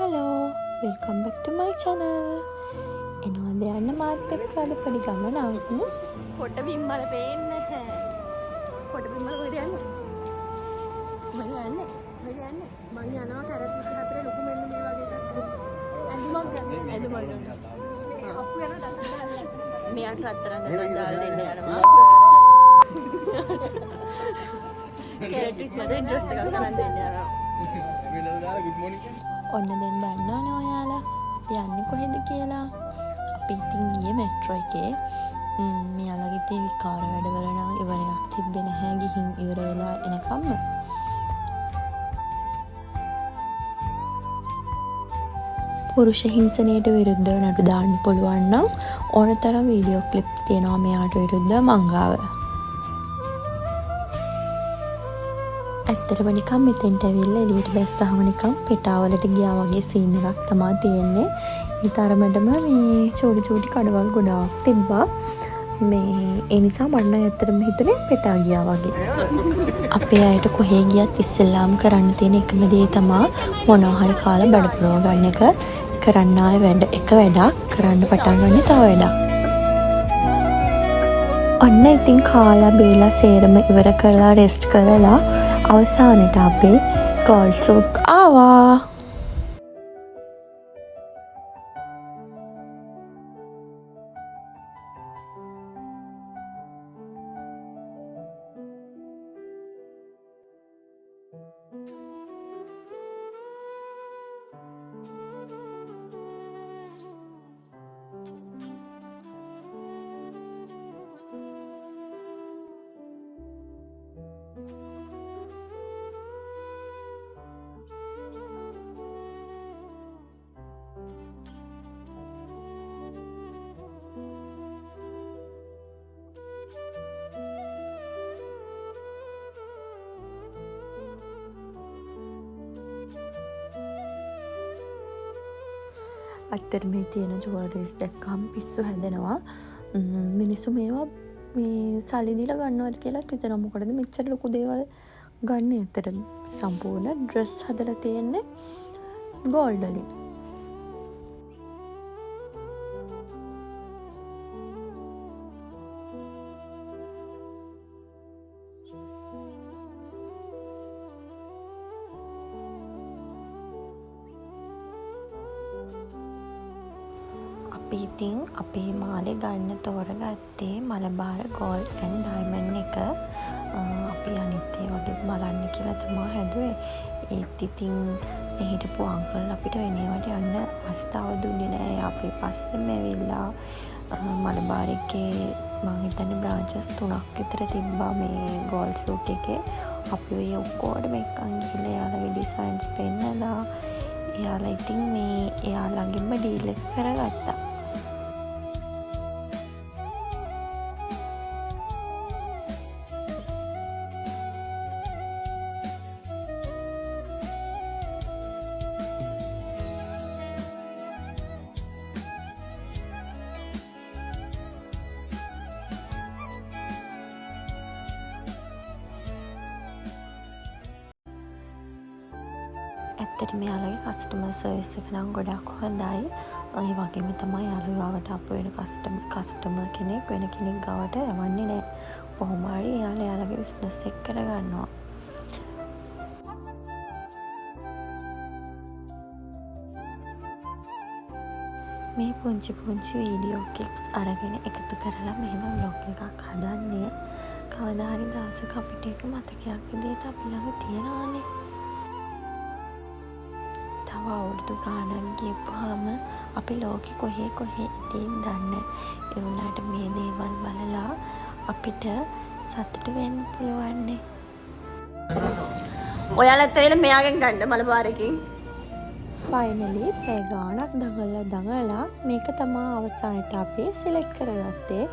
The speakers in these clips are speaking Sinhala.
හලෝ වෙල්කම් බැක් ටු මයි channel. එනවද යන්න මාත් එක්ක අද පොඩි ගමනක්. කොට බිම්බල පේන්නේ නැහැ. කොට බිම්බල කොහෙද යන්නේ? කොහෙද යන්නේ? කොහෙද යන්නේ? මං යනවා කැරට් 24 ලොකු මෙන්න මේ වගේ එකක්. ඇඳුමක් ගන්න. ඇඳුමක් ගන්න. මේ අප්පු යනවා දන්න. මෙයාට රත්තරන් දාලා දෙන්න යනවා. කැරට් 24 ඩ්‍රෙස් එකක් ගන්න දෙන්න යනවා. ඔන්න දැන් දන්නවනේ ඔයාලා අපි යන්නේ කොහෙද කියලා. අපි ඉතින් ගියේ මෙට්‍රෝ එකේ. මෙයාලගේ තේ විකාර වැඩවල නම් ඉවරයක් තිබ්බේ නැහැ ගිහින් ඉවර වෙලා එනකම්ම. පුරුෂ හිංසනයට විරුද්ධව නඩු දාන්න පුළුවන් නම් ඕනතරම් වීඩියෝ ක්ලිප් තියෙනවා මෙයාට විරුද්ධව මංගාව. ඇත්තටම නිකන් මෙතෙන්ට ඇවිල්ලා එළියට බැස්සහම නිකන් පෙටාවලට ගියා වගේ සීන් එකක් තමයි තියෙන්නේ. ඒ තරමටම මේ චූටි කඩවල් ගොඩාක් තිබ්බා. ඒ නිසා මට නම් ඇත්තටම හිතුනේ පෙටා ගියා වගේ. අපේ අයට කොහේ ගියත් ඉස්සෙල්ලාම කරන්න තියෙන එකම දේ තමයි මොනවා හරි කාලා බඩ පුරව ගන්න එක. කරන්න ආයේ වැඩක් කරන්න පටන් ගන්න තව වැඩක්. ඔන්න ඉතින් කාලා බීලා සේරම ඉවර කරලා රෙස්ට් කරලා අවසානට අපේ ගෝල්ඩ් සූට් ආවා. අත්තර මේ තියෙන ජුවලරිස් දැක්කම පිස්සු හැදෙනවා. මිනිස්සු මේවා මේ සල්ලි දීලා ගන්නවද කියලා හිතනවා. මොකටද මෙච්චර ලොකු දේවල් ගන්න? ඇත්තට සම්පූර්ණ ඩ්‍රෙස් හදලා තියෙන්නේ ගෝල්ඩ් වලින්. අපි ඉතින් අපේ මාලේ ගන්න තෝරගත්තේ මලබාර ගෝල්ඩ් ඇන්ඩ් ඩයමන්ඩ් එක. අපි අනිත් ඒ වගේ බලන්න කියලා තමයි හැදුවේ. ඒත් ඉතින් මේ හිටපු අංකල් අපිට වෙන ඒවාට යන්න අවස්ථාව දුන්නේ නැහැ. අපි පස්සෙම ඇවිල්ලා මලබාර එකේ මං හිතන්නේ බ්‍රාන්චස් 3ක් විතර තිබ්බා මේ ගෝල්ඩ් සූට් එකේ. අපි ඔය ඔක්කොටම එක්කන් ගිහලා එයාලගේ ඩිසයින්ස් පෙන්නලා එයාලා ඉතින් මේ එයාලගෙම ඩීල් එක කරගත්තා. ඇත්තට මෙයාලගේ කස්ටමර් සර්විස් එක නම් ගොඩක් හොඳයි. ඒ වගේම තමයි යාළුවාවට අප වෙන කස්ටමර් කෙනෙක් වෙන කෙනෙක් ගාවට යවන්නේ නැහැ. කොහොම හරි එයාලගේ බිස්නස් එක කරගන්නවා. මේ පුංචි වීඩියෝ ක්ලිප්ස් අරගෙන එකතු කරලා මෙහෙම බ්ලොග් එකක් හදන්නේ. කවදා හරි දවසක අපිට ඒක මතකයක් විදියට අපි ළඟ තියනවානේ. අවුරුදු ගානක් ගියපුවාම අපි ලෝකෙ කොහේ ඉඳින් දන්නේ. ඒ වුණාට මේ දේවල් බලලා අපිට සතුටු වෙන්න පුළුවන්. ඔයාලත් ඇවිල්ලා මෙයාගෙන් ගන්න මලබාරකින්. ෆයිනලි පැය ගානක් දඟලලා මේක තමයි අවසානට අපි සිලෙක්ට් කරගත්තේ.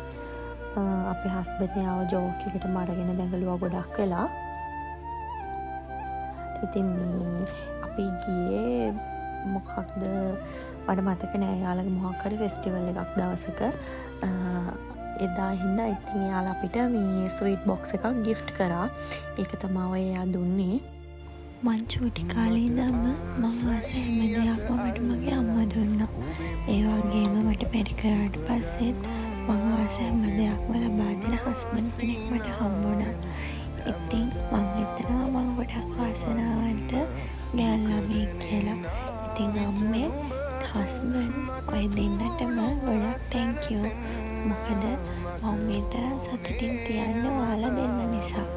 අපේ හස්බන්ඩ් යාව ජෝක් එකටම අරගෙන දඟලුවා ගොඩක් වෙලා. ඉතින් අපි ගියේ මොකක්ද මට මතක නෑ. යාළගේ මොකක් හරි ෆෙස්ටිවල් එකක් දවසක. එදා හින්දා ඉතින් යාලා අපිට මේ ස්වීට් බොක්ස් එකක් ගිෆ්ට් කරා. ඒක තමයි ඔය එයා දුන්නේ. මං චූටි කාලේ ඉඳන්ම මං ආස හැම දෙයක්ම මට මගේ අම්මා දුන්නා. ඒ වගේම මට බැරි කරාට පස්සෙත් මං ආස හැම දෙයක්ම ලබා දෙන හස්බන්ඩ් කෙනෙක් මට හම්බුණා. ඉතින් මං හිතනවා මං ගොඩක් වාසනාවන්ත ගෑල් ළමයෙක් කියලා. ඉතින් අම්මේ හස්බන්ඩ් ඔය දෙන්නටම ගොඩක් thank you. මොකද මම මේ තරම් සතුටින් තියන්න ඔයාලා දෙන්න නිසා.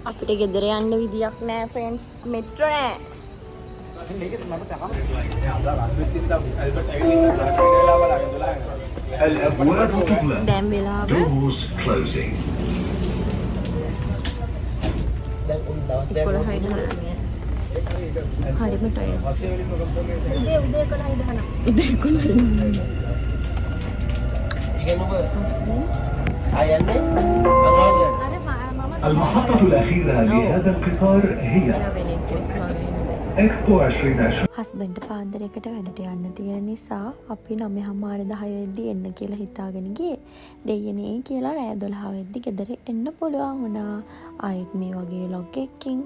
අපිට ගෙදර යන්න විදියක් නෑ ෆ්‍රෙන්ඩ්ස්. මෙට්‍රෝ නෑ. දැන් වෙලාව 11යි. හරිම ටයර්. උදේ 11යි දහන. උදේ 11යි. المحطة الأخيرة لهذا القطار هي إكسبو 2020. හස්බන්ඩ් පාන්දරයකට වැඩට යන්න තියෙන නිසා අපි 9:10 වෙද්දි එන්න කියලා හිතාගෙන ගියේ. දෙයනේ කියලා රෑ 12 වෙද්දි ගෙදර එන්න පුළුවන් වුණා. ආයෙත් මේ වගේ vlog එකකින්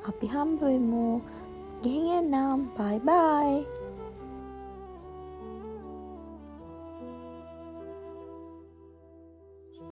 අපි හම්බ වෙමු. ගිහින් එන්නම්. bye bye.